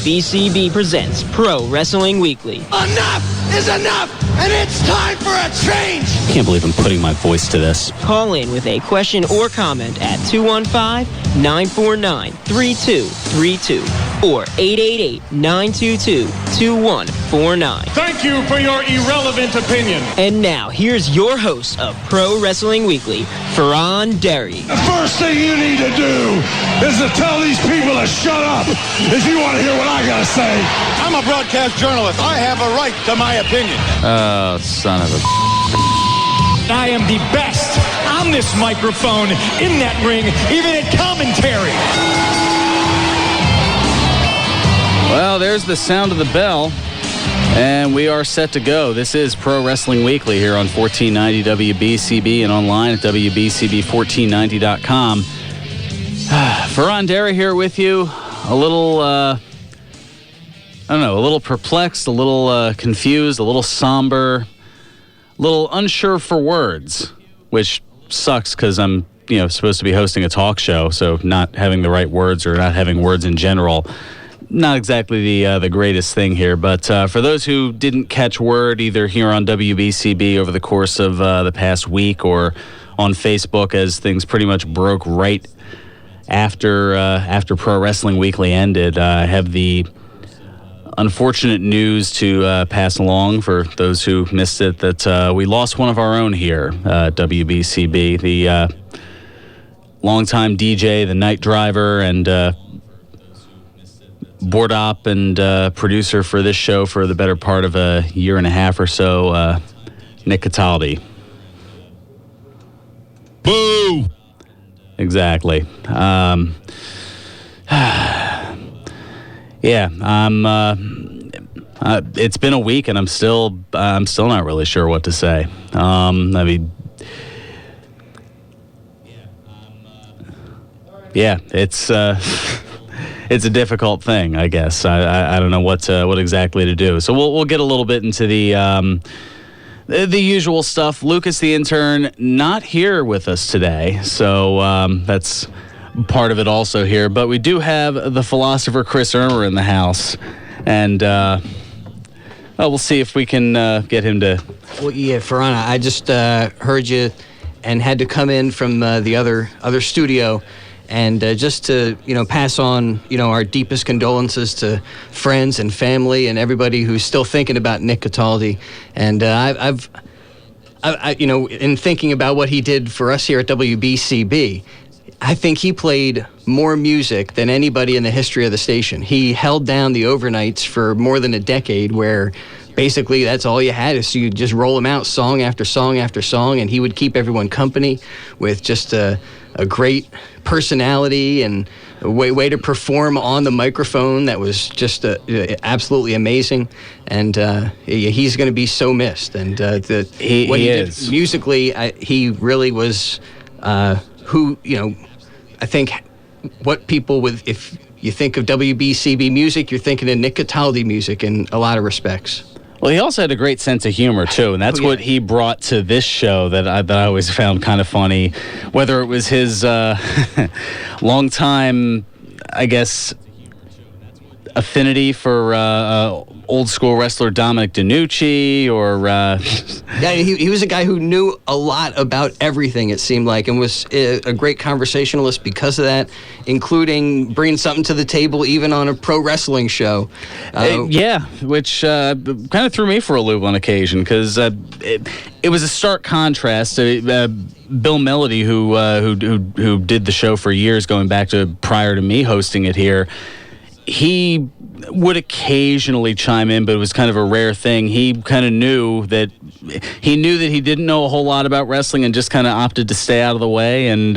WBCB presents Pro Wrestling Weekly. Enough is enough, and it's time for a change! I can't believe I'm putting my voice to this. Call in with a question or comment at 215-949-3232 or 888-922-2149. Thank you for your irrelevant opinion. And now, here's your host of Pro Wrestling Weekly, Fearon. The first thing you need to do is to tell these people to shut up if you want to hear what I gotta say. I'm a broadcast journalist. I have a right to my opinion. Oh, son of a... I am the best on this microphone, in that ring, even in commentary. Well, there's the sound of the bell, and we are set to go. This is Pro Wrestling Weekly here on 1490 WBCB and online at WBCB1490.com. Fearon Derry here with you. A little, a little perplexed, a little confused, a little somber, a little unsure for words, which sucks because I'm, supposed to be hosting a talk show, so not having the right words or not having words in general, not exactly the greatest thing here. But for those who didn't catch word either here on WBCB over the course of the past week or on Facebook, as things pretty much broke right after Pro Wrestling Weekly ended, I have the unfortunate news to pass along for those who missed it that we lost one of our own here at WBCB, the longtime DJ, the night driver, and board op and producer for this show for the better part of a year and a half or so, Nick Cataldi. Boo! Exactly. It's been a week, and I'm still not really sure what to say. It's it's a difficult thing, I guess. I don't know what exactly to do. So we'll get a little bit into the usual stuff. Lucas, the intern, not here with us today, so that's part of it also here. But we do have the Philosopher Chris Ermer in the house, and we'll see if we can get him to... Well, yeah, Fearon, I just heard you and had to come in from the other studio, and just to pass on our deepest condolences to friends and family and everybody who's still thinking about Nick Cataldi. And I've in thinking about what he did for us here at WBCB, I think he played more music than anybody in the history of the station. He held down the overnights for more than a decade, where basically that's all you had, is you just roll him out song after song after song, and he would keep everyone company with just a great personality and a way to perform on the microphone that was just absolutely amazing. And he's going to be so missed. And what he did musically, he really was I think what people with, if you think of WBCB music, you're thinking of Nick Cataldi music in a lot of respects. Well, he also had a great sense of humor, too, and that's what he brought to this show that I always found kind of funny, whether it was his longtime, I guess, affinity for old-school wrestler Dominic DeNucci, or... Yeah, he was a guy who knew a lot about everything, it seemed like, and was a great conversationalist because of that, including bringing something to the table even on a pro wrestling show. Which kind of threw me for a loop on occasion, because it was a stark contrast. Bill Melody, who did the show for years, going back to prior to me hosting it here, he would occasionally chime in, but it was kind of a rare thing. He kind of knew that he didn't know a whole lot about wrestling, and just kind of opted to stay out of the way and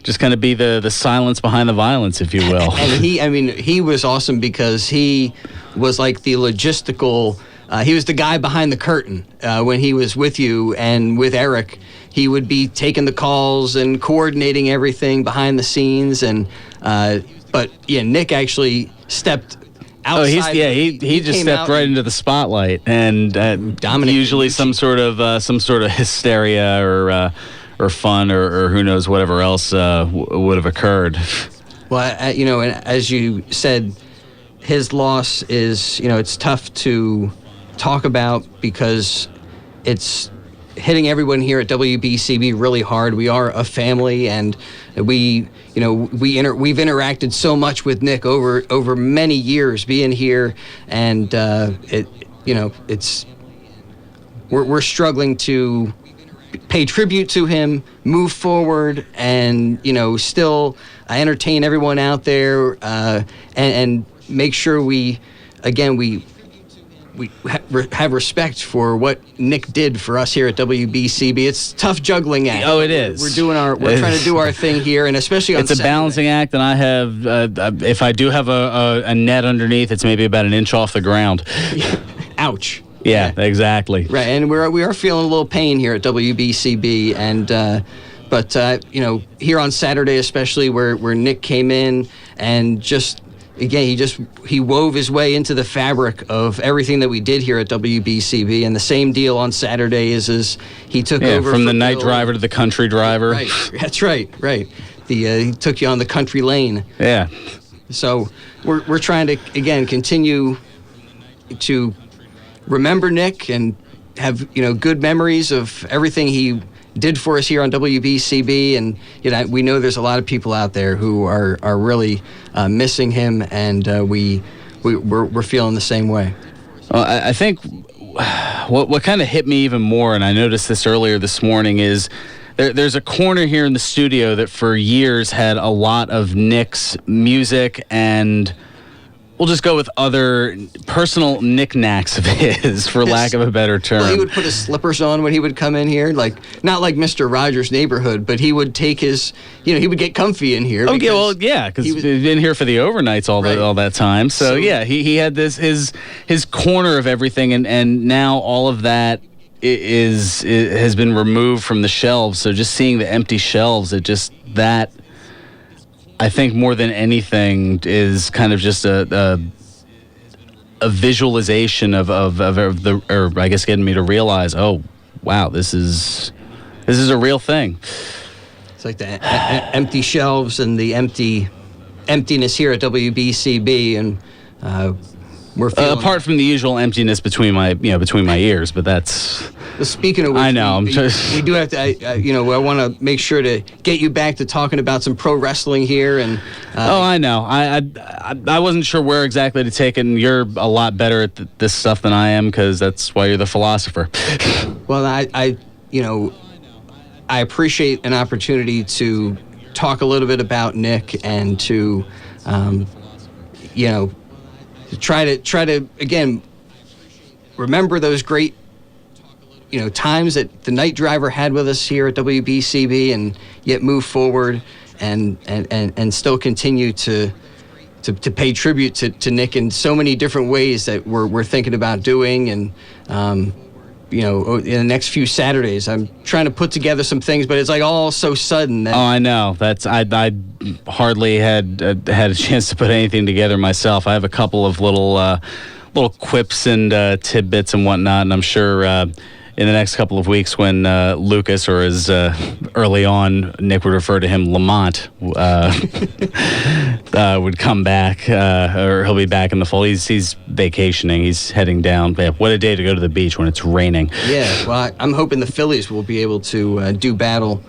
just kind of be the silence behind the violence, if you will. And he was awesome because he was like the logistical. He was the guy behind the curtain when he was with you and with Eric. He would be taking the calls and coordinating everything behind the scenes, and but Nick actually stepped outside. He just stepped right into the spotlight, and usually some sort of hysteria or fun or who knows whatever else would have occurred. Well, and as you said, his loss is, it's tough to talk about because it's hitting everyone here at WBCB really hard. We are a family, and we've interacted so much with Nick over many years being here, and we're struggling to pay tribute to him, move forward, and still entertain everyone out there, and make sure we have respect for what Nick did for us here at WBCB. It's tough juggling act. Oh, it is. We're trying to do our thing here, and especially on It's a balancing act, and I have, if I do have a net underneath, it's maybe about an inch off the ground. Ouch. Yeah, exactly. Right, and we are feeling a little pain here at WBCB, and but here on Saturday especially, where Nick came in and just. Again, he wove his way into the fabric of everything that we did here at WBCB, and the same deal on Saturday is he took over from the night driver to the country driver. Right, that's right. He took you on the country lane. Yeah. So we're trying to again continue to remember Nick and have good memories of everything he did for us here on WBCB, and we know there's a lot of people out there who are really missing him, and we're feeling the same way. Well, I think what kind of hit me even more, and I noticed this earlier this morning, is there's a corner here in the studio that for years had a lot of Nick's music and. We'll just go with other personal knickknacks of his, for lack of a better term. Well, he would put his slippers on when he would come in here, not like Mr. Rogers' Neighborhood, but he would take his, he would get comfy in here. Okay, well, yeah, because he's been here for the overnights all that time. So yeah, he had his corner of everything, and now all of that has been removed from the shelves. So just seeing the empty shelves, I think more than anything is kind of just a visualization of I guess getting me to realize, oh wow, this is a real thing. It's like the empty shelves and the emptiness here at WBCB, and we're feeling apart from the usual emptiness between my ears, but that's. Speaking of which, I know. We do have to. I want to make sure to get you back to talking about some pro wrestling here. And I know. I wasn't sure where exactly to take it, and you're a lot better at this stuff than I am, because that's why you're the philosopher. Well, I appreciate an opportunity to talk a little bit about Nick and to, try to again remember those great. Times that the night driver had with us here at WBCB, and yet move forward and still continue to pay tribute to Nick in so many different ways that we're thinking about doing. And in the next few Saturdays, I'm trying to put together some things, but it's all so sudden. That I know. I hardly had a chance to put anything together myself. I have a couple of little quips and tidbits and whatnot, and I'm sure. In the next couple of weeks, when Lucas, or as early on Nick would refer to him, Lamont, would come back, or he'll be back in the fold. He's vacationing. He's heading down. What a day to go to the beach when it's raining. Yeah, well, I'm hoping the Phillies will be able to do battle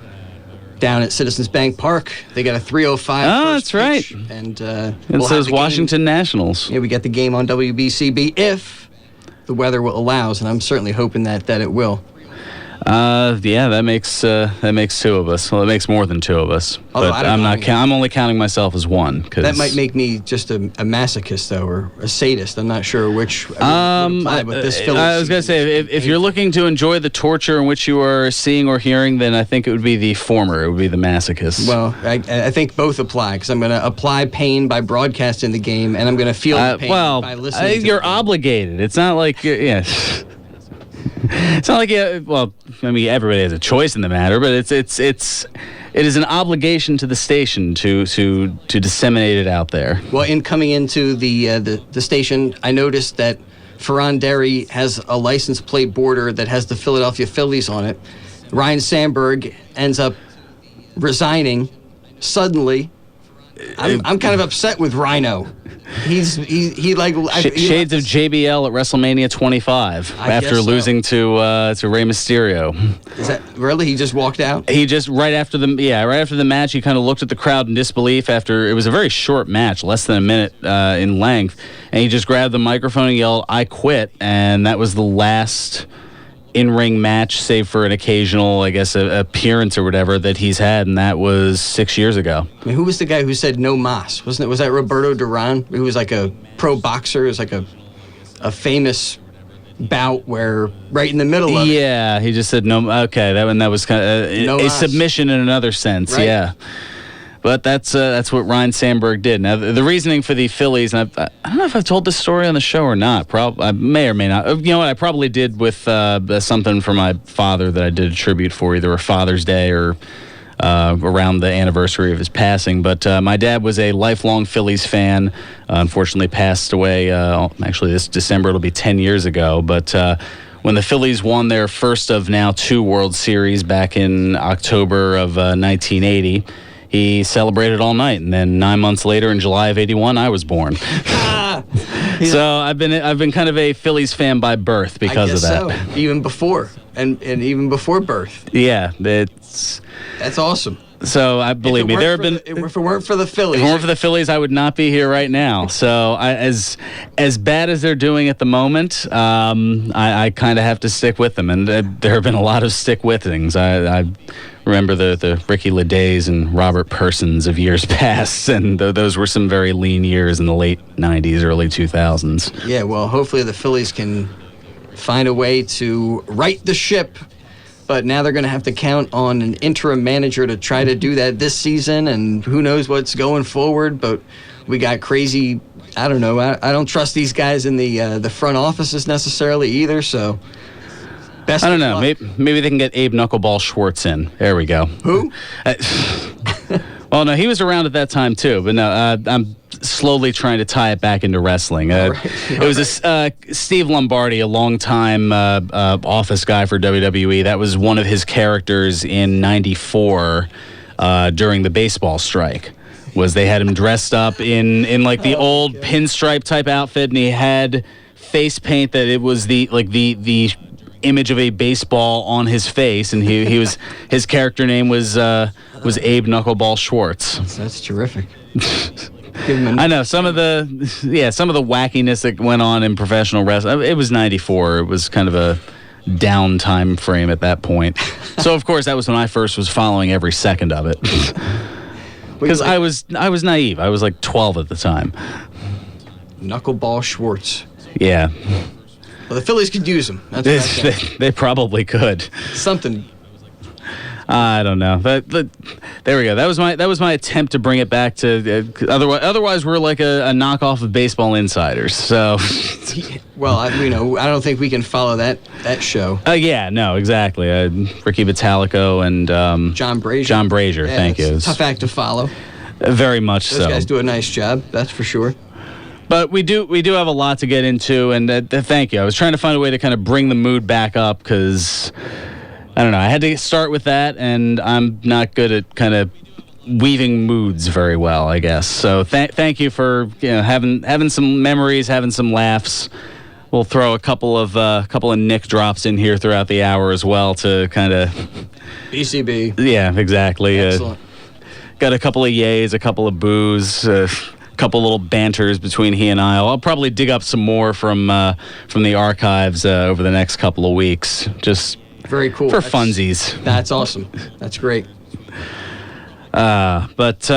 down at Citizens Bank Park. They got a 3:05. Oh, that's right. And so does Washington Nationals. Yeah, we got the game on WBCB if the weather allows, and I'm certainly hoping that it will. Yeah, that makes two of us. Well, it makes more than two of us. Although but I'm only counting myself as one. That might make me just a masochist, though, or a sadist. I'm not sure which. I was gonna say, if you're looking to enjoy the torture in which you are seeing or hearing, then I think it would be the former. It would be the masochist. Well, I think both apply, because I'm going to apply pain by broadcasting the game, and I'm going to feel the pain by listening. You're obligated. It's not like It's not like everybody has a choice in the matter, but it is an obligation to the station to disseminate it out there. Well, in coming into the station, I noticed that Fearon Dairy has a license plate border that has the Philadelphia Phillies on it. Ryan Sandberg ends up resigning suddenly I'm kind of upset with Rhino. He like shades of JBL at WrestleMania 25 after losing to Rey Mysterio. Is that really? He just walked out? He just right after the match, he kind of looked at the crowd in disbelief. After it was a very short match, less than a minute in length, and he just grabbed the microphone and yelled, "I quit!" And that was the last in-ring match, save for an occasional, I guess, appearance or whatever that he's had, and that was 6 years ago. I mean, who was the guy who said no mas? Was that Roberto Duran? Who was like a pro boxer? It was like a famous bout where right in the middle of it. Yeah, he just said no. Okay, that was kind of no a mas. submission in another sense. Right. Yeah. But that's what Ryan Sandberg did. Now, the reasoning for the Phillies, and I don't know if I've told this story on the show or not. I may or may not. You know what? I probably did with something for my father that I did a tribute for, either a Father's Day or around the anniversary of his passing. But my dad was a lifelong Phillies fan. Unfortunately, passed away. Actually, this December it'll be 10 years ago. But when the Phillies won their first of now 2 World Series back in October of 1980. He celebrated all night, and then 9 months later, in July of '81, I was born. So I've been kind of a Phillies fan by birth because of that. So. Even before, and even before birth. Yeah, that's awesome. So believe me, there have been. If it weren't for the Phillies, I would not be here right now. So as bad as they're doing at the moment, I kind of have to stick with them, and there have been a lot of stick with things. I remember the Ricky Ledays and Robert Persons of years past, and those were some very lean years in the late 90s, early 2000s. Yeah, well, hopefully the Phillies can find a way to right the ship, but now they're going to have to count on an interim manager to try to do that this season, and who knows what's going forward, but we got crazy, I don't know, I don't trust these guys in the front offices necessarily either, so... I don't know. Maybe they can get Abe Knuckleball Schwartz in. There we go. Who? Well, no, he was around at that time too. But no, I'm slowly trying to tie it back into wrestling. It was Steve Lombardi, a longtime office guy for WWE. That was one of his characters in '94 during the baseball strike. Was they had him dressed up in like the old pinstripe type outfit, and he had face paint that it was the image of a baseball on his face, and he was his character name was Abe Knuckleball Schwartz. That's terrific. I know some of the wackiness that went on in professional wrestling. It was '94. It was kind of a down time frame at that point. So of course that was when I first was following every second of it. Because I was naive. I was like 12 at the time. Knuckleball Schwartz. Yeah. Well, the Phillies could use him. They probably could. Something. I don't know. But there we go. That was my attempt to bring it back to. Otherwise, we're like a knockoff of Baseball Insiders. So. Well, I don't think we can follow that show. Yeah. No. Exactly. Ricky Vitalico and John Brazier. John Brazier. Yeah, thank you. Tough act to follow. Very much so. Those guys do a nice job. That's for sure. But we do have a lot to get into, and thank you. I was trying to find a way to kind of bring the mood back up because, I don't know, I had to start with that, and I'm not good at kind of weaving moods very well, I guess. So thank you for having some memories, having some laughs. We'll throw a couple of Nick drops in here throughout the hour as well to kind of... BCB. Yeah, exactly. Excellent. Got a couple of yays, a couple of boos, couple little banters between he and I'll probably dig up some more from the archives over the next couple of weeks. Just very cool for funsies. That's awesome. That's great. Yeah, what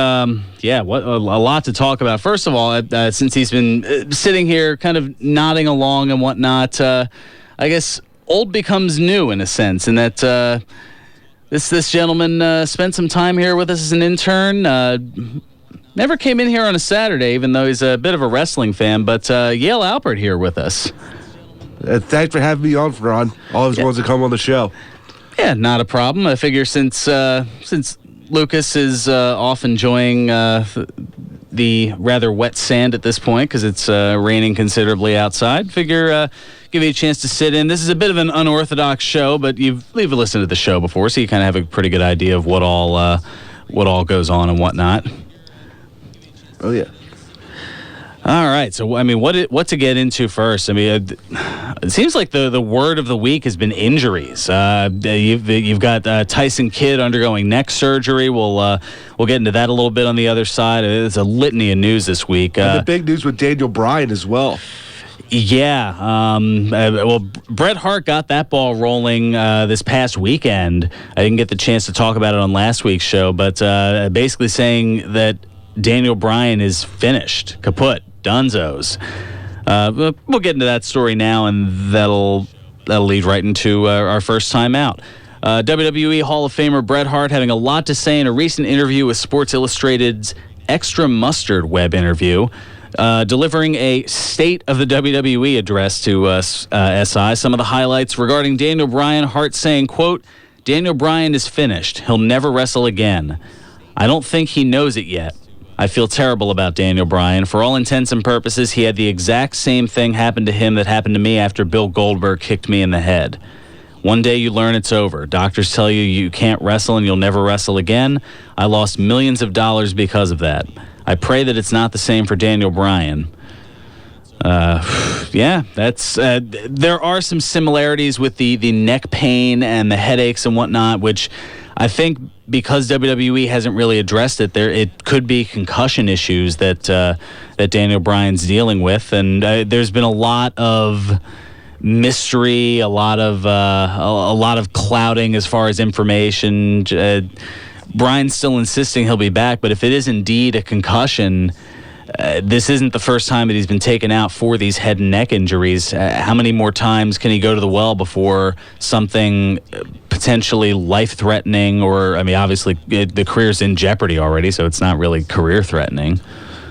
a lot to talk about. First of all, since he's been sitting here, kind of nodding along and whatnot, I guess old becomes new in a sense, in that this gentleman spent some time here with us as an intern. Never came in here on a Saturday, even though he's a bit of a wrestling fan, but Yale Alpert here with us. Thanks for having me on, Fearon. Always wants to come on the show. Yeah, not a problem. I figure since Lucas is off enjoying the rather wet sand at this point, because it's raining considerably outside, figure give you a chance to sit in. This is a bit of an unorthodox show, but you've listened to the show before, so you kind of have a pretty good idea of what all goes on and whatnot. Oh, yeah. All right. So, I mean, what to get into first? I mean, it seems like the word of the week has been injuries. You've got Tyson Kidd undergoing neck surgery. We'll get into that a little bit on the other side. It's a litany of news this week. And the big news with Daniel Bryan as well. Yeah. Well, Bret Hart got that ball rolling this past weekend. I didn't get the chance to talk about it on last week's show, but basically saying that Daniel Bryan is finished, kaput, dunzos. We'll get into that story now, and that'll lead right into our first time out. WWE Hall of Famer Bret Hart having a lot to say in a recent interview with Sports Illustrated's Extra Mustard web interview, delivering a State of the WWE address to SI. Some of the highlights regarding Daniel Bryan, Hart saying, quote, "Daniel Bryan is finished. He'll never wrestle again. I don't think he knows it yet. I feel terrible about Daniel Bryan. For all intents and purposes, he had the exact same thing happen to him that happened to me after Bill Goldberg kicked me in the head. One day you learn it's over. Doctors tell you you can't wrestle and you'll never wrestle again. I lost millions of dollars because of that. I pray that it's not the same for Daniel Bryan." Yeah, that's there are some similarities with the neck pain and the headaches and whatnot, which I think because WWE hasn't really addressed it, it could be concussion issues that Daniel Bryan's dealing with, and there's been a lot of mystery, a lot of clouding as far as information. Bryan's still insisting he'll be back, but if it is indeed a concussion, this isn't the first time that he's been taken out for these head and neck injuries. How many more times can he go to the well before something potentially life-threatening, or, I mean, obviously the career's in jeopardy already, so it's not really career-threatening.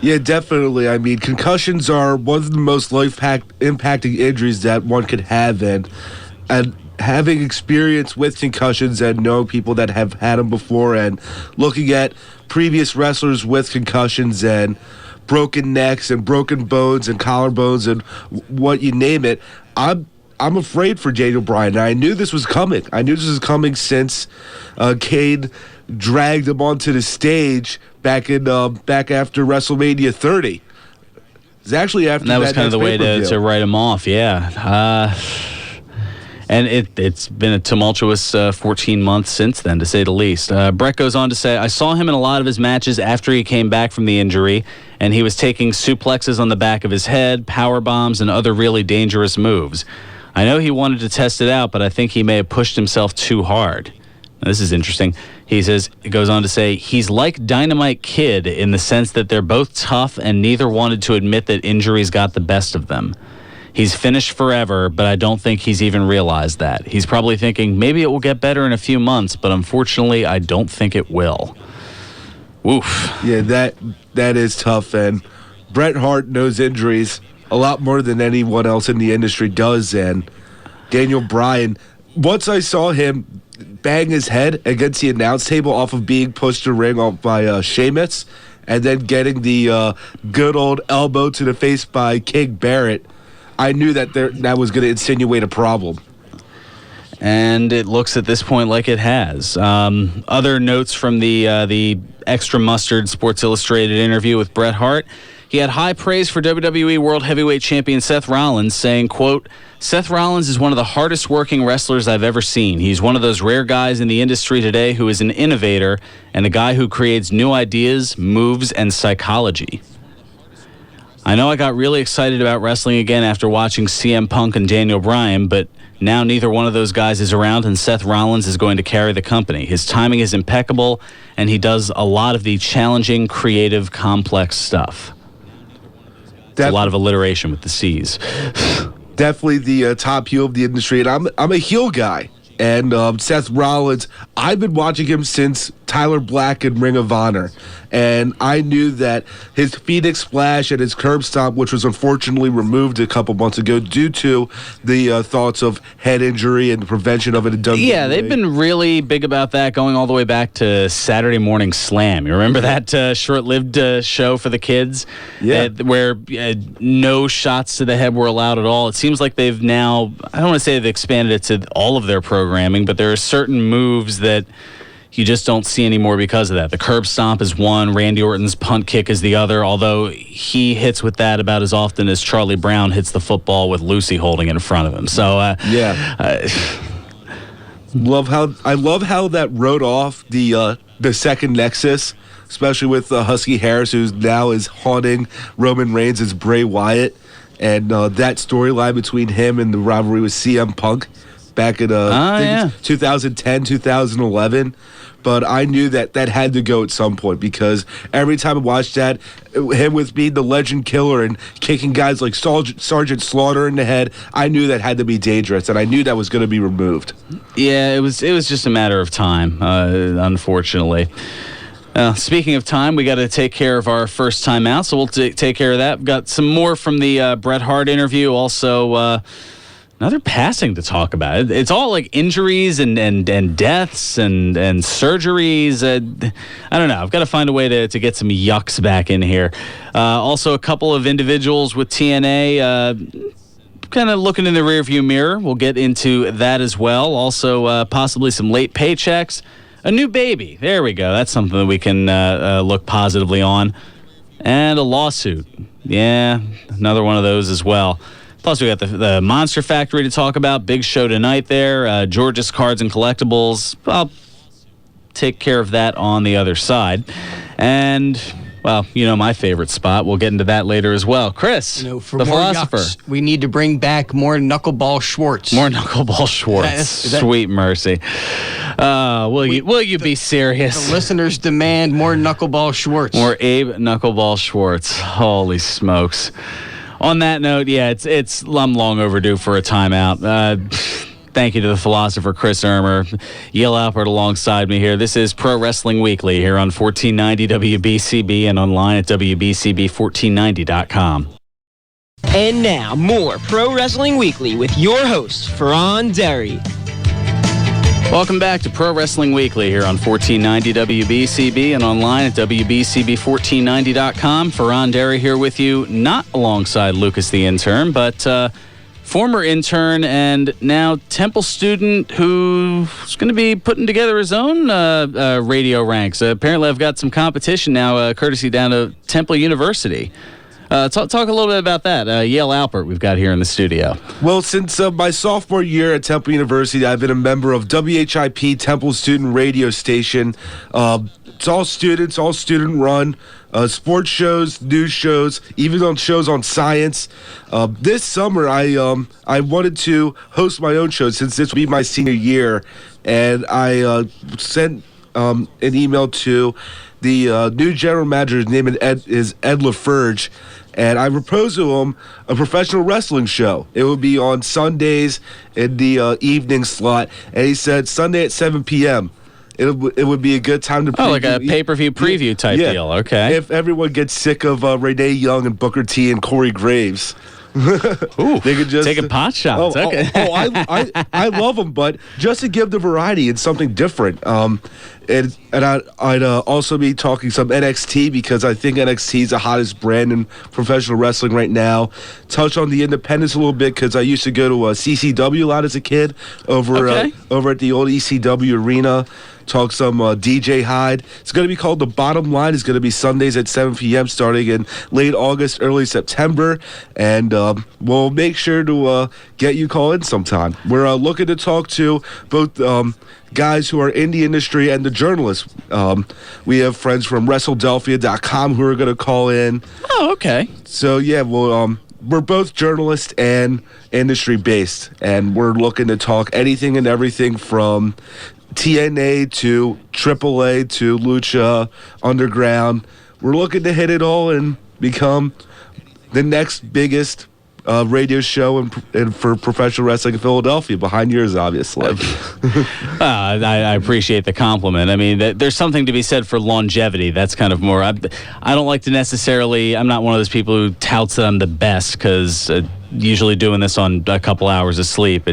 Yeah, definitely. I mean, concussions are one of the most life-impacting injuries that one could have, and having experience with concussions and knowing people that have had them before and looking at previous wrestlers with concussions and broken necks and broken bones and collarbones and what you name it, I'm afraid for Daniel Bryan. I knew this was coming. I knew this was coming since Cade dragged him onto the stage back after WrestleMania 30. It's actually after that was kind of the way to write him off. Yeah. And it's been a tumultuous 14 months since then, to say the least. Bret goes on to say, "I saw him in a lot of his matches after he came back from the injury, and he was taking suplexes on the back of his head, power bombs, and other really dangerous moves. I know he wanted to test it out, but I think he may have pushed himself too hard." Now, this is interesting. It goes on to say, "He's like Dynamite Kid in the sense that they're both tough and neither wanted to admit that injuries got the best of them. He's finished forever, but I don't think he's even realized that. He's probably thinking, maybe it will get better in a few months, but unfortunately, I don't think it will." Woof. Yeah, that is tough, and Bret Hart knows injuries a lot more than anyone else in the industry does, and Daniel Bryan, once I saw him bang his head against the announce table off of being pushed to ring off by Sheamus, and then getting the good old elbow to the face by King Barrett, I knew that was going to insinuate a problem. And it looks at this point like it has. Other notes from the Extra Mustard Sports Illustrated interview with Bret Hart. He had high praise for WWE World Heavyweight Champion Seth Rollins, saying, quote, "Seth Rollins is one of the hardest working wrestlers I've ever seen. He's one of those rare guys in the industry today who is an innovator and a guy who creates new ideas, moves, and psychology. I know I got really excited about wrestling again after watching CM Punk and Daniel Bryan, but now neither one of those guys is around, and Seth Rollins is going to carry the company. His timing is impeccable, and he does a lot of the challenging, creative, complex stuff." A lot of alliteration with the C's. Definitely the top heel of the industry, and I'm a heel guy. And Seth Rollins, I've been watching him since Tyler Black in Ring of Honor. And I knew that his Phoenix Splash and his curb stomp, which was unfortunately removed a couple months ago due to the thoughts of head injury and the prevention of it in WWE. Yeah, they've been really big about that, going all the way back to Saturday Morning Slam. You remember that short-lived show for the kids? Yeah. Where no shots to the head were allowed at all. It seems like they've now, I don't want to say they've expanded it to all of their programming, but there are certain moves that you just don't see anymore because of that. The curb stomp is one, Randy Orton's punt kick is the other, although he hits with that about as often as Charlie Brown hits the football with Lucy holding it in front of him. So, I love how that wrote off the second Nexus, especially with Husky Harris, who now is haunting Roman Reigns as Bray Wyatt, and that storyline between him and the rivalry with CM Punk back in 2010, 2011. But I knew that had to go at some point, because every time I watched that, him with being the legend killer and kicking guys like Sergeant Slaughter in the head, I knew that had to be dangerous, and I knew that was going to be removed. Yeah, it was just a matter of time, unfortunately. Speaking of time, we got to take care of our first time out, so we'll take care of that. We've got some more from the Bret Hart interview, also another passing to talk about. It's all like injuries and deaths and surgeries. I don't know. I've got to find a way to get some yucks back in here. Also, a couple of individuals with TNA kind of looking in the rearview mirror. We'll get into that as well. Also, possibly some late paychecks. A new baby. There we go. That's something that we can look positively on. And a lawsuit. Yeah, another one of those as well. Plus, we got the Monster Factory to talk about. Big show tonight there. George's Cards and Collectibles. I'll take care of that on the other side. And, well, you know my favorite spot. We'll get into that later as well. Chris, for the more Philosopher. Yucks, we need to bring back more Knuckleball Schwartz. More Knuckleball Schwartz. Sweet mercy. Will you be serious? The listeners demand more Knuckleball Schwartz. More Abe Knuckleball Schwartz. Holy smokes. On that note, yeah, I'm long overdue for a timeout. Thank you to the Philosopher Chris Ermer, Yale Alpert alongside me here. This is Pro Wrestling Weekly here on 1490 WBCB and online at WBCB1490.com. And now, more Pro Wrestling Weekly with your host, Fearon Derry. Welcome back to Pro Wrestling Weekly here on 1490 WBCB and online at WBCB1490.com. Fearon Derry here with you, not alongside Lucas the intern, but former intern and now Temple student who's going to be putting together his own radio ranks. Apparently I've got some competition now, courtesy down to Temple University. Talk a little bit about that. Yale Alpert we've got here in the studio. Well, since my sophomore year at Temple University, I've been a member of WHIP, Temple Student Radio Station. It's all students, all student-run. Sports shows, news shows, even on shows on science. This summer, I wanted to host my own show since this will be my senior year, and I sent an email to the new general manager. His name is Ed LaFerge, and I proposed to him a professional wrestling show. It would be on Sundays in the evening slot, and he said Sunday at 7 p.m. It would be a good time to preview. Oh, like a pay-per-view preview type deal. Okay. If everyone gets sick of Renee Young and Booker T and Corey Graves. Ooh, they could just taking pot shots. Okay. I love them, but just to give the variety and something different. And I'd also be talking some NXT, because I think NXT is the hottest brand in professional wrestling right now. Touch on the independents a little bit, because I used to go to CCW a lot as a kid over at the old ECW arena. Talk some DJ Hyde. It's going to be called The Bottom Line. It's going to be Sundays at 7 p.m. starting in late August, early September. And we'll make sure to get you call in sometime. We're looking to talk to both guys who are in the industry and the journalists. We have friends from WrestleDelphia.com who are going to call in. Oh, okay. So, yeah, we're both journalists and industry-based. And we're looking to talk anything and everything from TNA to AAA to Lucha Underground. We're looking to hit it all and become the next biggest radio show for professional wrestling in Philadelphia, behind yours, obviously. I appreciate the compliment. I mean, there's something to be said for longevity. That's kind of more. I don't like to necessarily. I'm not one of those people who touts that I'm the best, because usually doing this on a couple hours of sleep,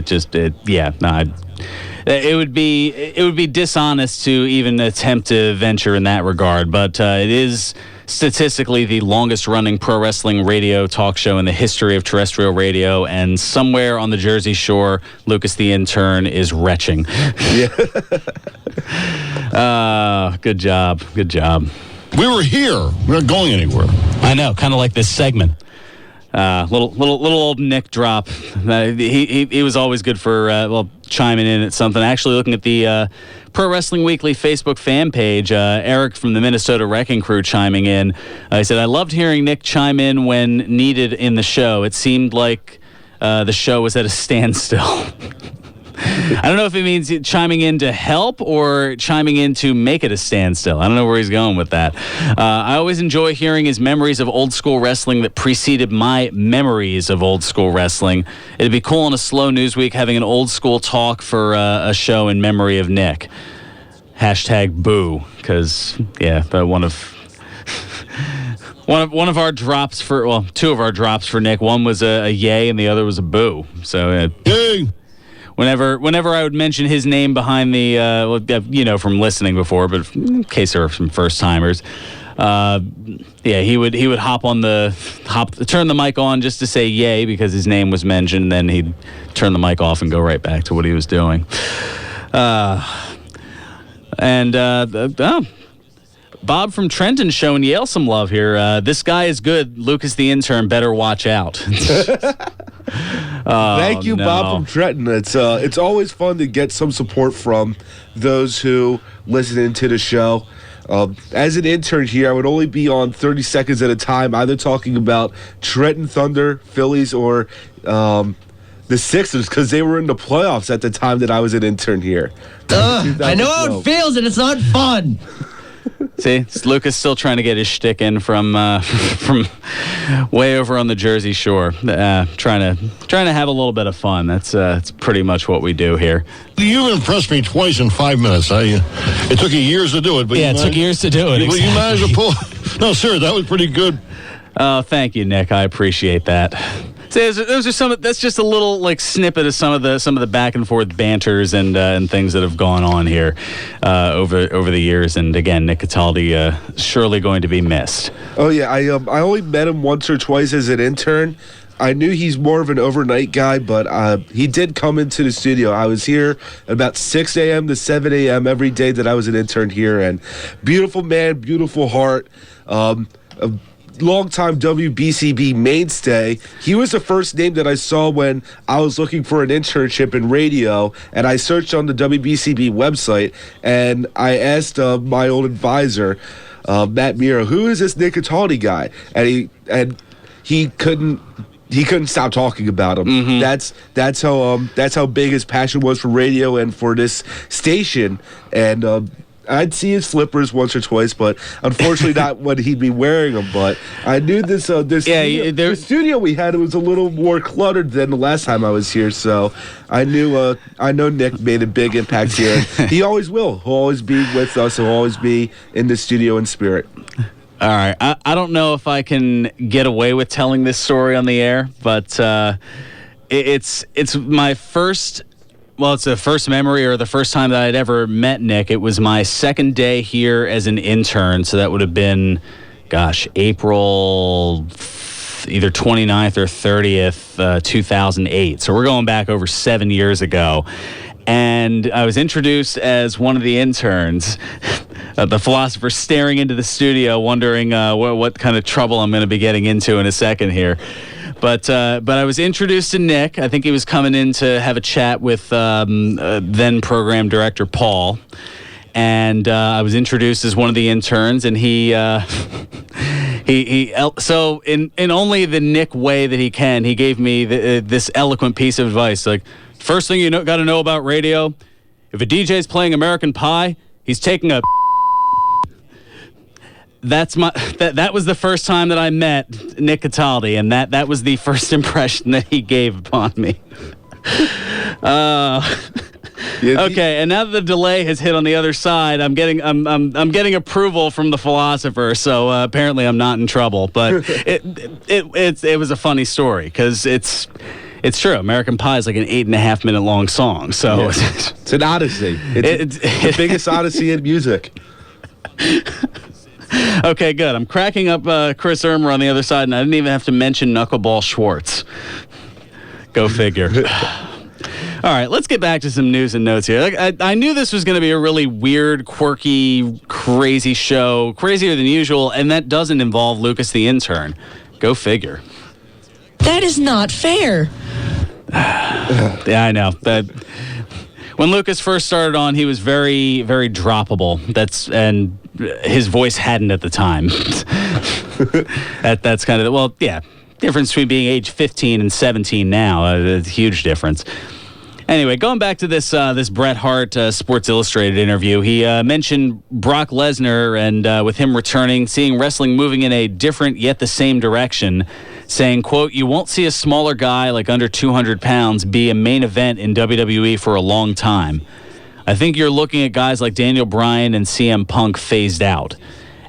it would be dishonest to even attempt to venture in that regard. But it is statistically the longest-running pro wrestling radio talk show in the history of terrestrial radio, and somewhere on the Jersey Shore, Lucas the intern is retching. Yeah. Good job. Good job. We were here. We're not going anywhere. I know, kind of like this segment. Little old Nick drop. He was always good for chiming in at something. Actually, looking at the Pro Wrestling Weekly Facebook fan page, Eric from the Minnesota Wrecking Crew chiming in. He said, "I loved hearing Nick chime in when needed in the show. It seemed like the show was at a standstill." I don't know if it means chiming in to help or chiming in to make it a standstill. I don't know where he's going with that. I always enjoy hearing his memories of old school wrestling that preceded my memories of old school wrestling. It'd be cool on a slow news week having an old school talk for a show in memory of Nick. #boo, because, but one of our drops for, two of our drops for Nick. One was a yay and the other was a boo. So, Yay! Whenever I would mention his name behind the, from listening before, but in case there are some first timers, he would turn the mic on just to say yay because his name was mentioned. Then he'd turn the mic off and go right back to what he was doing. Bob from Trenton showing Yale some love here. This guy is good. Lucas the intern better watch out. Thank you, Bob from Trenton. It's always fun to get some support from those who listen into the show. As an intern here, I would only be on 30 seconds at a time, either talking about Trenton Thunder, Phillies, or the Sixers, because they were in the playoffs at the time that I was an intern here. I know how it feels, and it's not fun. See, it's Lucas still trying to get his shtick in from way over on the Jersey Shore, trying to have a little bit of fun. That's pretty much what we do here. You impressed me twice in 5 minutes. It took you years to do it, but it took years to do it. Exactly. You managed to pull. No, sir, that was pretty good. Oh, thank you, Nick. I appreciate that. See, those are some. That's just a little snippet of some of the back and forth banters and things that have gone on here over the years. And again, Nick Cataldi surely going to be missed. Oh yeah, I only met him once or twice as an intern. I knew he's more of an overnight guy, but he did come into the studio. I was here at about 6 a.m. to 7 a.m. every day that I was an intern here. And beautiful man, beautiful heart. A longtime WBCB mainstay. He was the first name that I saw when I was looking for an internship in radio, and I searched on the WBCB website, and I asked my old advisor, Matt Mira, who is this Nick Cataldi guy? And he couldn't stop talking about him. Mm-hmm. That's how big his passion was for radio and for this station. And I'd see his slippers once or twice, but unfortunately not when he'd be wearing them. But I knew the studio we had, it was a little more cluttered than the last time I was here. So I know Nick made a big impact here. He always will. He'll always be with us. He'll always be in the studio in spirit. All right. I don't know if I can get away with telling this story on the air, but it's my first. Well, it's the first memory or the first time that I'd ever met Nick. It was my second day here as an intern, so that would have been, April either 29th or 30th, 2008. So we're going back over 7 years ago. And I was introduced as one of the interns, the philosopher staring into the studio, wondering what kind of trouble I'm going to be getting into in a second here. But I was introduced to Nick. I think he was coming in to have a chat with then program director Paul, and I was introduced as one of the interns. And he so in only the Nick way that he can, he gave me this eloquent piece of advice. Like, first thing you got to know about radio: if a DJ's playing American Pie, he's taking a. That was the first time that I met Nick Cataldi, and that was the first impression that he gave upon me. Okay, and now that the delay has hit on the other side, I'm getting approval from the philosopher, so apparently I'm not in trouble. But it was a funny story because It's true. American Pie is like an 8.5 minute long song. So it's an odyssey. It's the biggest odyssey in music. Okay, good. I'm cracking up Chris Ermer on the other side, and I didn't even have to mention Knuckleball Schwartz. Go figure. All right, let's get back to some news and notes here. I knew this was going to be a really weird, quirky, crazy show, crazier than usual, and that doesn't involve Lucas the intern. Go figure. That is not fair. Yeah, I know. When Lucas first started on, he was very, very droppable. And his voice hadn't at the time. That's kind of difference between being age 15 and 17 now. A huge difference. Anyway, going back to this Bret Hart Sports Illustrated interview, he mentioned Brock Lesnar and with him returning, seeing wrestling moving in a different yet the same direction, saying, quote, "You won't see a smaller guy like under 200 pounds be a main event in WWE for a long time. I think you're looking at guys like Daniel Bryan and CM Punk phased out.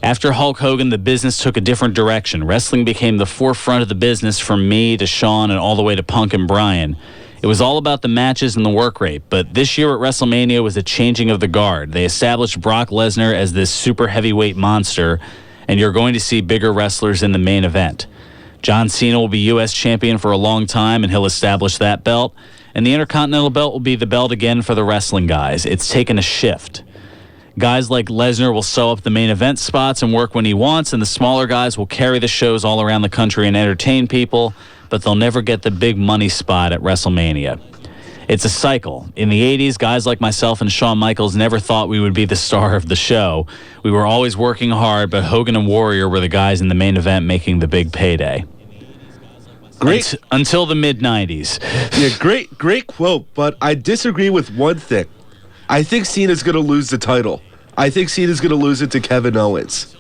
After Hulk Hogan, the business took a different direction. Wrestling became the forefront of the business from me to Shawn and all the way to Punk and Bryan. It was all about the matches and the work rate, but this year at WrestleMania was a changing of the guard. They established Brock Lesnar as this super heavyweight monster, and you're going to see bigger wrestlers in the main event. John Cena will be U.S. champion for a long time, and he'll establish that belt, and the Intercontinental belt will be the belt again for the wrestling guys. It's taken a shift. Guys like Lesnar will sew up the main event spots and work when he wants, and the smaller guys will carry the shows all around the country and entertain people, but they'll never get the big money spot at WrestleMania. It's a cycle. In the 80s, guys like myself and Shawn Michaels never thought we would be the star of the show. We were always working hard, but Hogan and Warrior were the guys in the main event making the big payday." Great. Until the mid-90s. Yeah, great quote, but I disagree with one thing. I think Cena's going to lose the title. I think Cena's going to lose it to Kevin Owens.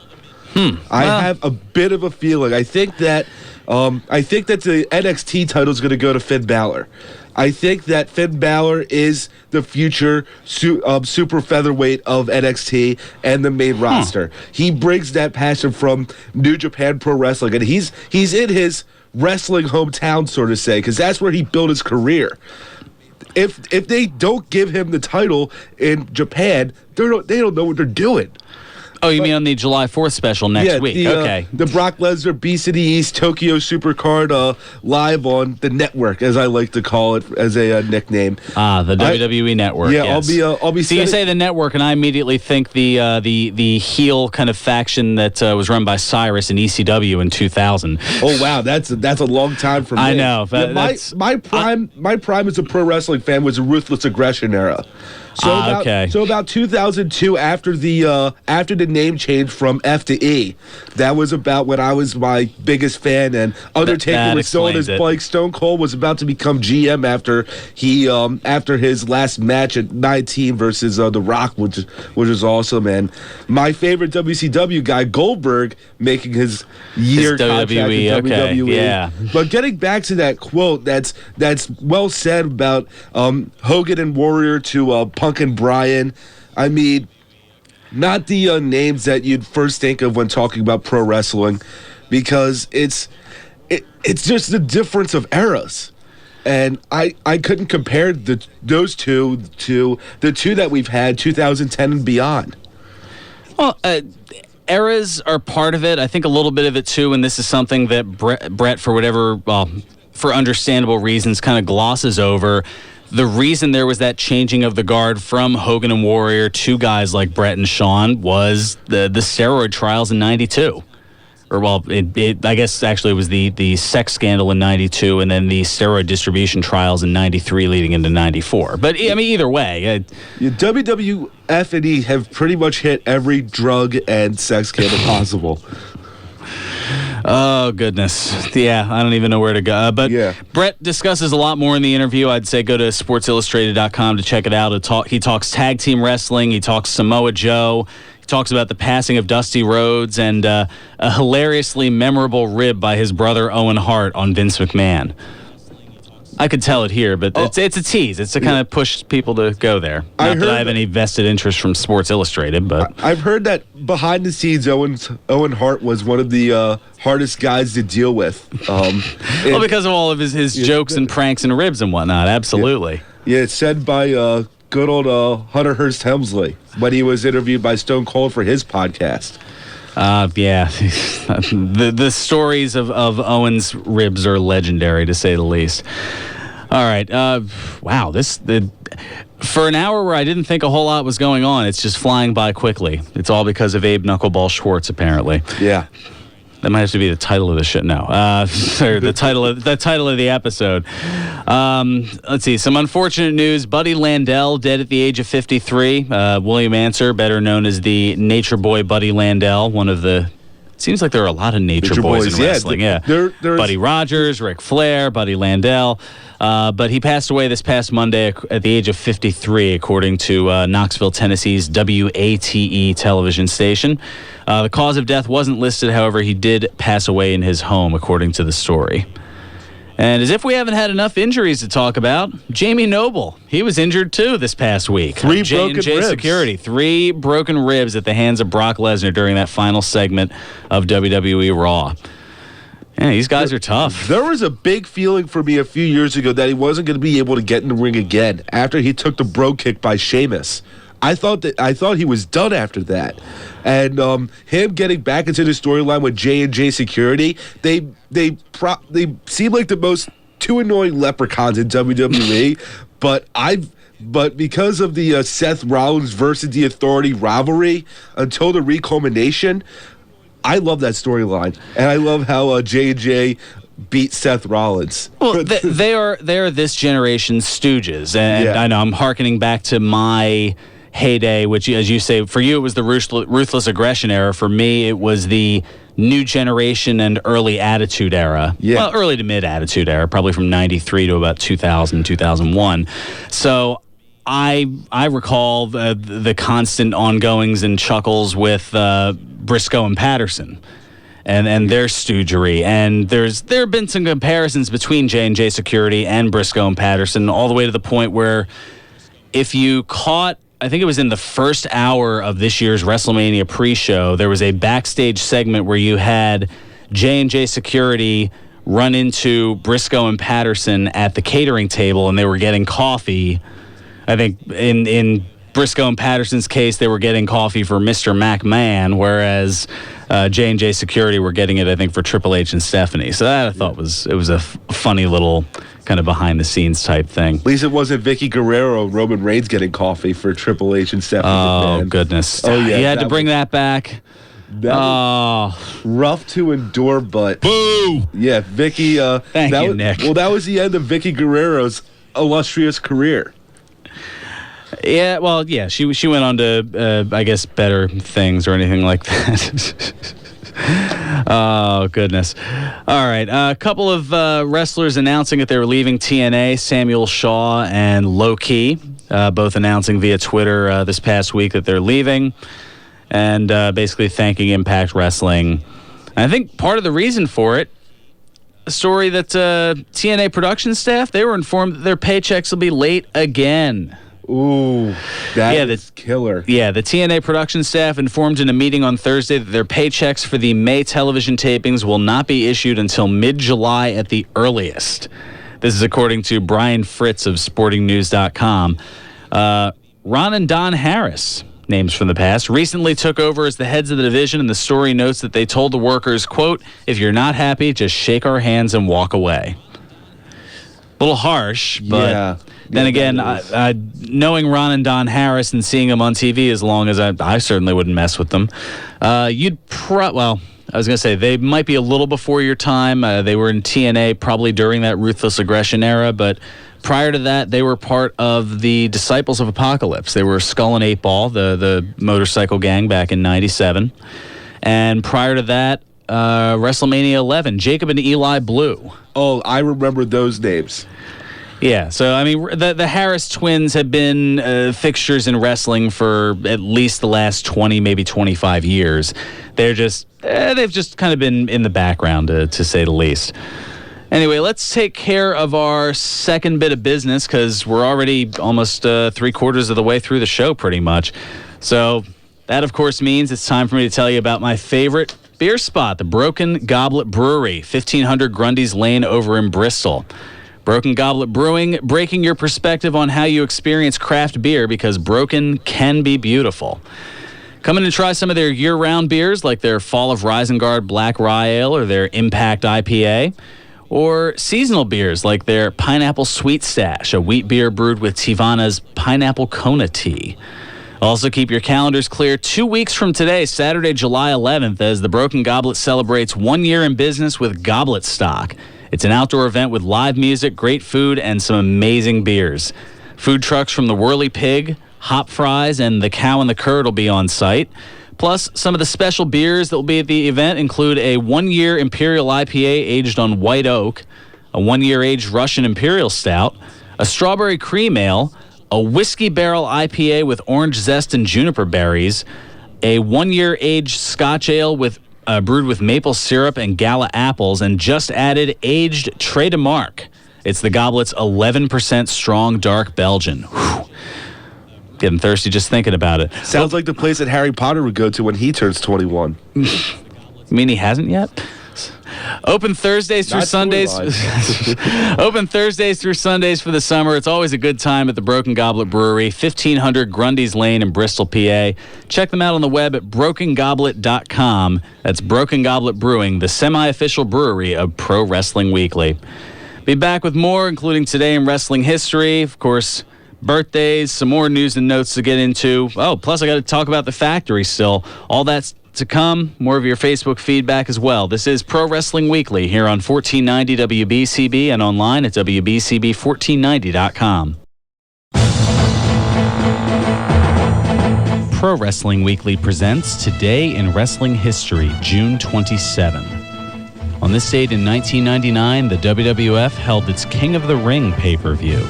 I have a bit of a feeling. I think that the NXT title is going to go to Finn Balor. I think that Finn Balor is the future super featherweight of NXT and the main roster. He brings that passion from New Japan Pro Wrestling, and he's in his wrestling hometown, so to say, because that's where he built his career. If they don't give him the title in Japan, they don't know what they're doing. Oh, you mean on the July 4th special next week? Okay. The Brock Lesnar B-City East Tokyo Supercard live on the network, as I like to call it as a nickname. The WWE Network. Yeah, yes. I'll be. So you say the network, and I immediately think the heel kind of faction that was run by Cyrus in ECW in 2000. Oh wow, that's a long time for me. I know. My prime as a pro wrestling fan was the Ruthless Aggression era. So about 2002, after the name change from F to E, that was about when I was my biggest fan, and Undertaker was still on his bike. Stone Cold was about to become GM after his last match at 19 versus The Rock, which was awesome. And my favorite WCW guy, Goldberg, making his year contract with WWE. Yeah. But getting back to that quote, that's well said about Hogan and Warrior to Punk and Bryan. I mean, not the names that you'd first think of when talking about pro wrestling, because it's just the difference of eras. And I couldn't compare those two to the two that we've had, 2010 and beyond. Well, eras are part of it. I think a little bit of it too, and this is something that Bret, for understandable reasons, kind of glosses over. The reason there was that changing of the guard from Hogan and Warrior to guys like Bret and Shawn was the steroid trials in '92. Or, well, I guess actually it was the sex scandal in 92 and then the steroid distribution trials in 93 leading into 94. But, I mean, either way. WWF and E have pretty much hit every drug and sex scandal possible. Oh, goodness. Yeah, I don't even know where to go. But yeah. Bret discusses a lot more in the interview. I'd say go to sportsillustrated.com to check it out. He talks tag team wrestling. He talks Samoa Joe. He talks about the passing of Dusty Rhodes and a hilariously memorable rib by his brother Owen Hart on Vince McMahon. I could tell it here, but it's a tease. It's to kind of push people to go there. Not that I have any vested interest from Sports Illustrated, but I've heard that behind the scenes, Owen Hart was one of the hardest guys to deal with. Well, because of all of his jokes and pranks and ribs and whatnot. Absolutely. Yeah, it's said by good old Hunter Hearst Helmsley when he was interviewed by Stone Cold for his podcast. Yeah, the stories of Owen's ribs are legendary, to say the least. All right, wow, for an hour where I didn't think a whole lot was going on, it's just flying by quickly. It's all because of Abe Knuckleball Schwartz, apparently. Yeah. That might have to be the title of the show. No, or the title of the episode. Let's see. Some unfortunate news. Buddy Landell dead at the age of 53. William Answer, better known as the Nature Boy Buddy Landell, one of the. Seems like there are a lot of Nature Boys in wrestling. Yeah, there's Buddy Rogers, Ric Flair, Buddy Landell. But he passed away this past Monday at the age of 53, according to Knoxville, Tennessee's WATE television station. The cause of death wasn't listed, however, he did pass away in his home, according to the story. And as if we haven't had enough injuries to talk about, Jamie Noble, he was injured too this past week. 3 broken ribs. Security, 3 broken ribs at the hands of Brock Lesnar during that final segment of WWE Raw. Yeah, these guys are tough. There was a big feeling for me a few years ago that he wasn't going to be able to get in the ring again after he took the bro kick by Sheamus. I thought he was done after that, and him getting back into the storyline with J&J Security, they seem like the most 2 annoying leprechauns in WWE, but because of the Seth Rollins versus the Authority rivalry until the reculmination, I love that storyline, and I love how J&J beat Seth Rollins. Well, they are this generation's stooges, and I know I'm hearkening back to my heyday, which, as you say, for you it was the ruthless aggression era. For me, it was the new generation and early attitude era. Yeah. Well, early to mid attitude era, probably from 93 to about 2000, 2001. So I recall the constant ongoings and chuckles with Briscoe and Patterson and their stoogery. And there have been some comparisons between J&J Security and Briscoe and Patterson, all the way to the point where if you caught, I think it was in the first hour of this year's WrestleMania pre-show, there was a backstage segment where you had J&J Security run into Briscoe and Patterson at the catering table, and they were getting coffee. I think in Briscoe and Patterson's case, they were getting coffee for Mr. McMahon, whereas J&J Security were getting it, I think, for Triple H and Stephanie. So that I thought was a funny little kind of behind-the-scenes type thing. At least it wasn't Vicky Guerrero, Roman Reigns getting coffee for Triple H and Stephanie. Oh, goodness. Oh, yeah. You had to bring that back. That was rough to endure, but... Boo! Yeah, Vicky... Thank you, Nick. Well, that was the end of Vicky Guerrero's illustrious career. Yeah, well, yeah, she went on to, I guess, better things or anything like that. Oh, goodness. All right. A couple of wrestlers announcing that they were leaving TNA, Samuel Shaw and Low Key, both announcing via Twitter this past week that they're leaving and basically thanking Impact Wrestling. And I think part of the reason for it, a story that TNA production staff, they were informed that their paychecks will be late again. Ooh, that is killer. Yeah, the TNA production staff informed in a meeting on Thursday that their paychecks for the May television tapings will not be issued until mid-July at the earliest. This is according to Brian Fritz of SportingNews.com. Ron and Don Harris, names from the past, recently took over as the heads of the division, and the story notes that they told the workers, quote, "If you're not happy, just shake our hands and walk away." A little harsh, but then again, knowing Ron and Don Harris and seeing them on TV as long as I certainly wouldn't mess with them. I was going to say, they might be a little before your time. They were in TNA probably during that Ruthless Aggression era, but prior to that, they were part of the Disciples of Apocalypse. They were Skull and 8 Ball, the motorcycle gang back in 97. And prior to that, WrestleMania 11, Jacob and Eli Blue. Oh, I remember those names. Yeah, so I mean, the Harris twins have been fixtures in wrestling for at least the last 20, maybe 25 years. They've just kind of been in the background, to say the least. Anyway, let's take care of our second bit of business because we're already almost 3/4 of the way through the show pretty much. So that, of course, means it's time for me to tell you about my favorite beer spot, the Broken Goblet Brewery, 1500 Grundy's Lane over in Bristol. Broken Goblet Brewing, breaking your perspective on how you experience craft beer because broken can be beautiful. Come in and try some of their year-round beers like their Fall of Risengard Black Rye Ale or their Impact IPA. Or seasonal beers like their Pineapple Sweet Stash, a wheat beer brewed with Tivana's Pineapple Kona tea. Also keep your calendars clear 2 weeks from today, Saturday, July 11th, as the Broken Goblet celebrates 1 year in business with Goblet Stock. It's an outdoor event with live music, great food, and some amazing beers. Food trucks from the Whirly Pig, Hop Fries, and the Cow and the Curd will be on site. Plus, some of the special beers that will be at the event include a 1-year Imperial IPA aged on white oak, a 1-year aged Russian Imperial Stout, a Strawberry Cream Ale, a Whiskey Barrel IPA with orange zest and juniper berries, a 1-year aged Scotch Ale with brewed with maple syrup and Gala apples, and just added aged Trait de Marque. It's the Goblet's 11% strong dark Belgian. Whew. Getting thirsty just thinking about it. Sounds like the place that Harry Potter would go to when he turns 21. You mean he hasn't yet? Open Thursdays through Sundays. Open Thursdays through Sundays for the summer. It's always a good time at the Broken Goblet Brewery, 1500 Grundy's Lane in Bristol, PA. Check them out on the web at brokengoblet.com. That's Broken Goblet Brewing, the semi-official brewery of Pro Wrestling Weekly. Be back with more, including Today in Wrestling History, of course, birthdays, some more news and notes to get into. Oh, plus I got to talk about the factory still. All that's to come. More of your Facebook feedback as well. This is Pro Wrestling Weekly here on 1490 WBCB and online at WBCB1490.com. Pro Wrestling Weekly presents Today in Wrestling History, June 27. On this date in 1999, the WWF held its King of the Ring pay-per-view.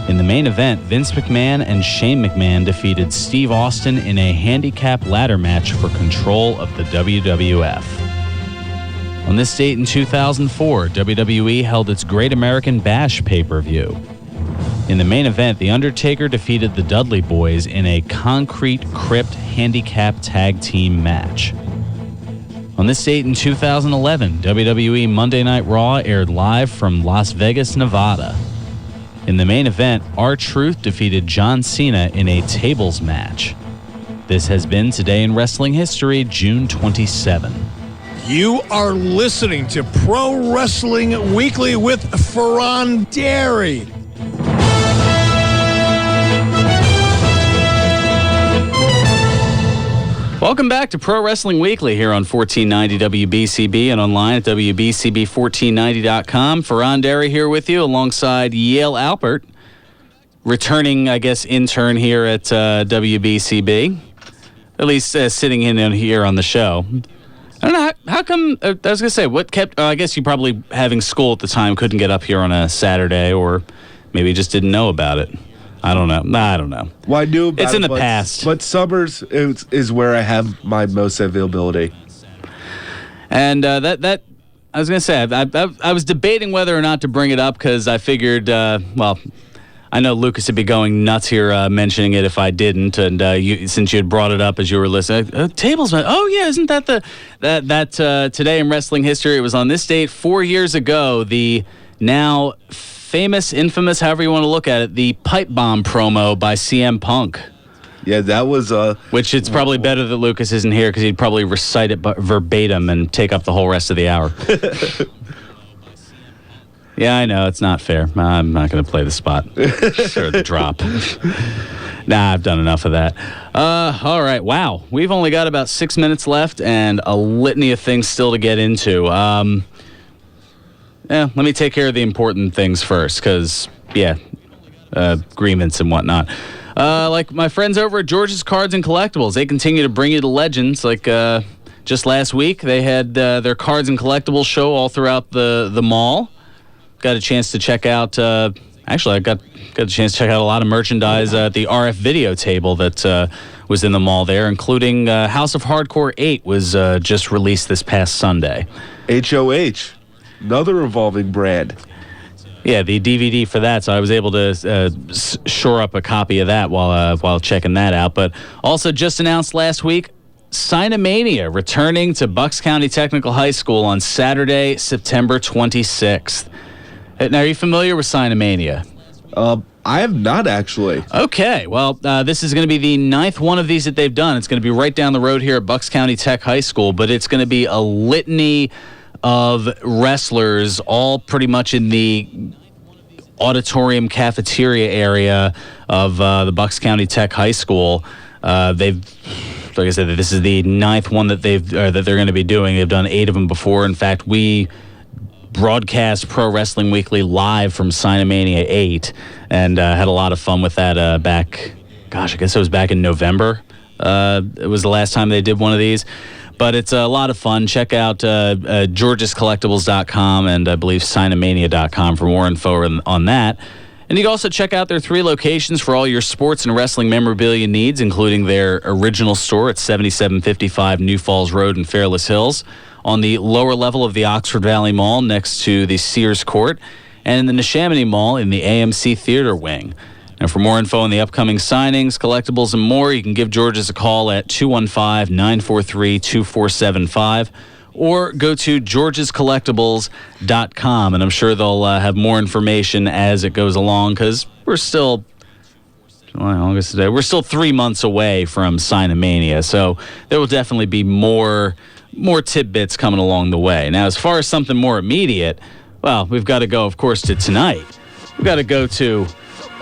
In the main event, Vince McMahon and Shane McMahon defeated Steve Austin in a handicap ladder match for control of the WWF. On this date in 2004, WWE held its Great American Bash pay-per-view. In the main event, The Undertaker defeated the Dudley Boys in a concrete crypt handicap tag team match. On this date in 2011, WWE Monday Night Raw aired live from Las Vegas, Nevada. In the main event, R-Truth defeated John Cena in a tables match. This has been Today in Wrestling History, June 27. You are listening to Pro Wrestling Weekly with Fearon Dairy. Welcome back to Pro Wrestling Weekly here on 1490 WBCB and online at WBCB1490.com. Fearon Dairy here with you alongside Yale Alpert, returning, I guess, intern here at WBCB, at least sitting in here on the show. I don't know, how come, I was going to say, what kept, I guess you probably having school at the time couldn't get up here on a Saturday or maybe just didn't know about it. I don't know. I don't know. Well, I knew about it's in the past. But summers is where I have my most availability. And that I was going to say, I was debating whether or not to bring it up because I figured, well, I know Lucas would be going nuts here mentioning it if I didn't. And since you had brought it up as you were listening, tables, oh yeah, isn't that that Today in Wrestling History? It was on this date 4 years ago. The now famous, infamous, however you want to look at it, the pipe bomb promo by CM Punk. Yeah, that was which it's probably better that Lucas isn't here because he'd probably recite it verbatim and take up the whole rest of the hour. Yeah, I know, it's not fair. I'm not going to play the spot. Sure, the drop. Nah, I've done enough of that. All right, wow. We've only got about 6 minutes left and a litany of things still to get into. Let me take care of the important things first, because, agreements and whatnot. Like my friends over at George's Cards and Collectibles, they continue to bring you the legends. Like just last week, they had their Cards and Collectibles show all throughout the mall. Got a chance to check out, actually, I got a chance to check out a lot of merchandise at the RF video table that was in the mall there, including House of Hardcore 8 was just released this past Sunday. HOH. Another evolving brand. Yeah, the DVD for that, so I was able to shore up a copy of that while checking that out. But also just announced last week, Sinomania returning to Bucks County Technical High School on Saturday, September 26th. Now, are you familiar with Sinomania? I have not, actually. Okay, well, this is going to be the 9th one of these that they've done. It's going to be right down the road here at Bucks County Tech High School, but it's going to be a litany of wrestlers, all pretty much in the auditorium cafeteria area of the Bucks County Tech High School. Like I said, this is the 9th one that they're going to be doing. They've done 8 of them before. In fact, we broadcast Pro Wrestling Weekly live from Sinomania 8 and had a lot of fun with that back. Gosh, I guess it was back in November. It was the last time they did one of these. But it's a lot of fun. Check out georgescollectibles.com and I believe sinomania.com for more info on that. And you can also check out their 3 locations for all your sports and wrestling memorabilia needs, including their original store at 7755 New Falls Road in Fairless Hills, on the lower level of the Oxford Valley Mall next to the Sears Court, and in the Neshaminy Mall in the AMC Theater Wing. And for more info on the upcoming signings, collectibles, and more, you can give George's a call at 215-943-2475 or go to georgescollectibles.com. And I'm sure they'll have more information as it goes along because we're still, August today, we're still 3 months away from Sinomania. So there will definitely be more tidbits coming along the way. Now, as far as something more immediate, well, we've got to go, of course, to tonight. We've got to go to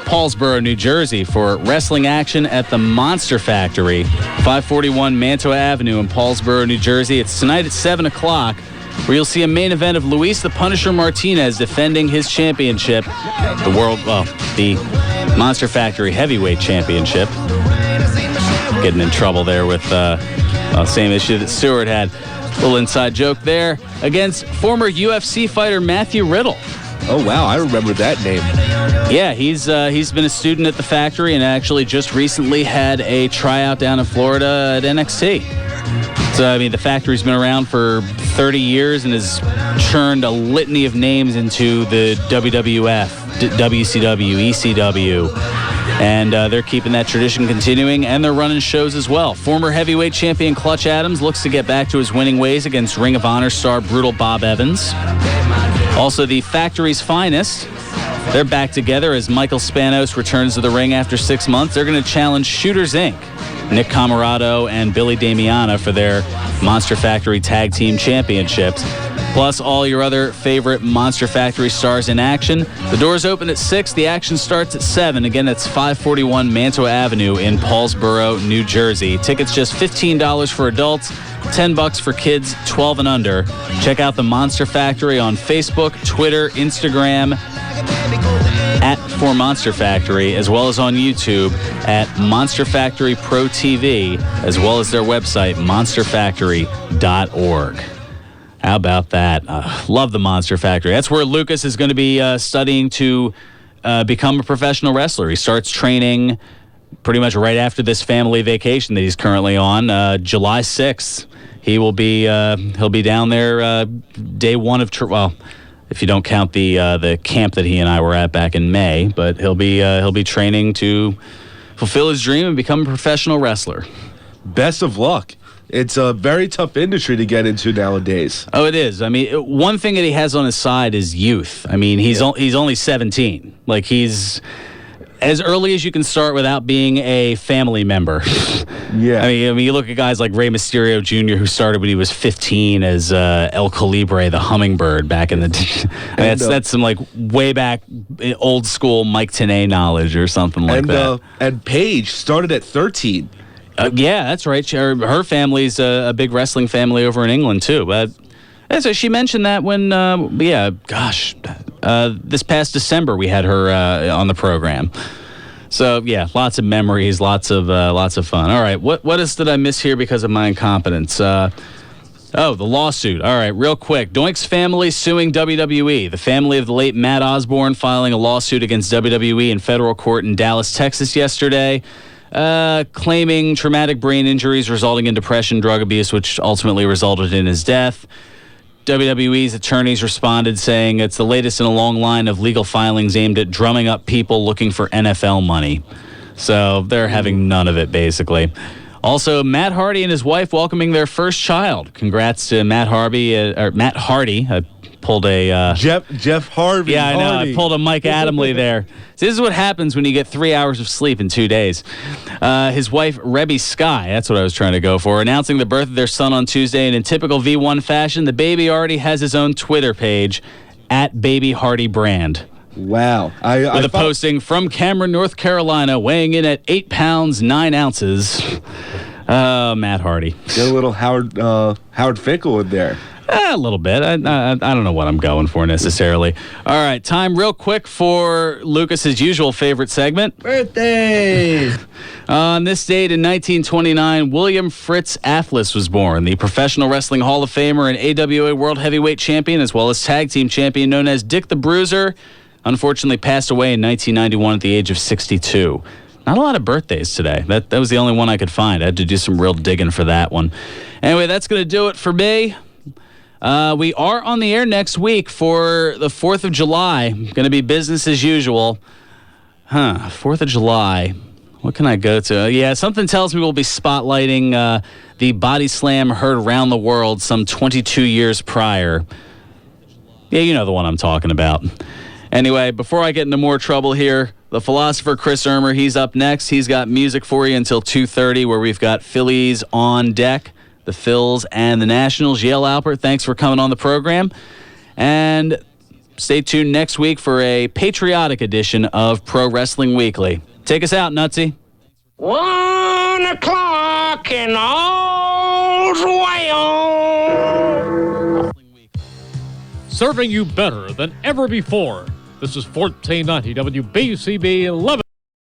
Paulsboro, New Jersey for wrestling action at the Monster Factory, 541 Mantua Avenue in Paulsboro, New Jersey. It's tonight at 7 o'clock, where you'll see a main event of Luis the Punisher Martinez defending his championship, the Monster Factory Heavyweight Championship. Getting in trouble there with same issue that Stewart had. A little inside joke there against former UFC fighter Matthew Riddle. Oh, wow, I remember that name. Yeah, he's been a student at the factory and actually just recently had a tryout down in Florida at NXT. So, I mean, the factory's been around for 30 years and has churned a litany of names into the WWF, WCW, ECW. And they're keeping that tradition continuing, and they're running shows as well. Former heavyweight champion Clutch Adams looks to get back to his winning ways against Ring of Honor star Brutal Bob Evans. Also, the factory's finest, they're back together as Michael Spanos returns to the ring after 6 months. They're going to challenge Shooters Inc., Nick Camarado and Billy Damiana for their Monster Factory Tag Team Championships. Plus all your other favorite Monster Factory stars in action. The doors open at 6. The action starts at 7. Again, that's 541 Mantua Avenue in Paulsboro, New Jersey. Tickets just $15 for adults, $10 for kids 12 and under. Check out the Monster Factory on Facebook, Twitter, Instagram, @For Monster Factory, as well as on YouTube at Monster Factory Pro TV, as well as their website, monsterfactory.org. How about that? Love the Monster Factory. That's where Lucas is going to be studying to become a professional wrestler. He starts training pretty much right after this family vacation that he's currently on, July 6th. He'll be down there day one of if you don't count the camp that he and I were at back in May, but he'll be training to fulfill his dream and become a professional wrestler. Best of luck. It's a very tough industry to get into nowadays. Oh, it is. I mean, one thing that he has on his side is youth. I mean, he's only 17. Like, he's as early as you can start without being a family member. Yeah. I mean, you look at guys like Rey Mysterio Jr., who started when he was 15 as El Calibre, the Hummingbird, back in the that's some like way back old school Mike Tenay knowledge or something like that. And Paige started at 13. Yeah, that's right. Her family's a big wrestling family over in England too. But so she mentioned that when this past December we had her on the program. So yeah, lots of memories, lots of fun. All right, what else did I miss here because of my incompetence? The lawsuit. All right, real quick. Doink's family suing WWE. The family of the late Matt Osborne filing a lawsuit against WWE in federal court in Dallas, Texas yesterday, claiming traumatic brain injuries resulting in depression, drug abuse, which ultimately resulted in his death. WWE's attorneys responded saying it's the latest in a long line of legal filings aimed at drumming up people looking for NFL money. So they're having none of it, basically. Also, Matt Hardy and his wife welcoming their first child. Congrats to Matt Hardy. I pulled a... Jeff Harvey. Yeah, I know. Hardy. I pulled a Mike Adamley there. So this is what happens when you get 3 hours of sleep in 2 days. His wife, Rebby Sky, that's what I was trying to go for, announcing the birth of their son on Tuesday. And in typical V1 fashion, the baby already has his own Twitter page, @BabyHardyBrand. Wow. With a posting from Cameron, North Carolina, weighing in at 8 pounds, 9 ounces. Matt Hardy. Get a little Howard Finkel in there. A little bit. I don't know what I'm going for necessarily. All right, time real quick for Lucas's usual favorite segment. Birthday! On this date in 1929, William Fritz Athlas was born, the Professional Wrestling Hall of Famer and AWA World Heavyweight Champion, as well as Tag Team Champion known as Dick the Bruiser. Unfortunately passed away in 1991 at the age of 62. Not a lot of birthdays today. That was the only one I could find. I had to do some real digging for that one. Anyway, that's going to do it for me. We are on the air next week for the 4th of July. Going to be business as usual. 4th of July. What can I go to? Yeah, something tells me we'll be spotlighting the body slam heard around the world some 22 years prior. Yeah, you know the one I'm talking about. Anyway, before I get into more trouble here, the philosopher Chris Ermer, he's up next. He's got music for you until 2:30, where we've got Phillies on deck, the Phils and the Nationals. Yale Alpert, thanks for coming on the program. And stay tuned next week for a patriotic edition of Pro Wrestling Weekly. Take us out, Nutsy. 1 o'clock and all's well. Serving you better than ever before. This is 1490 WBCB 11.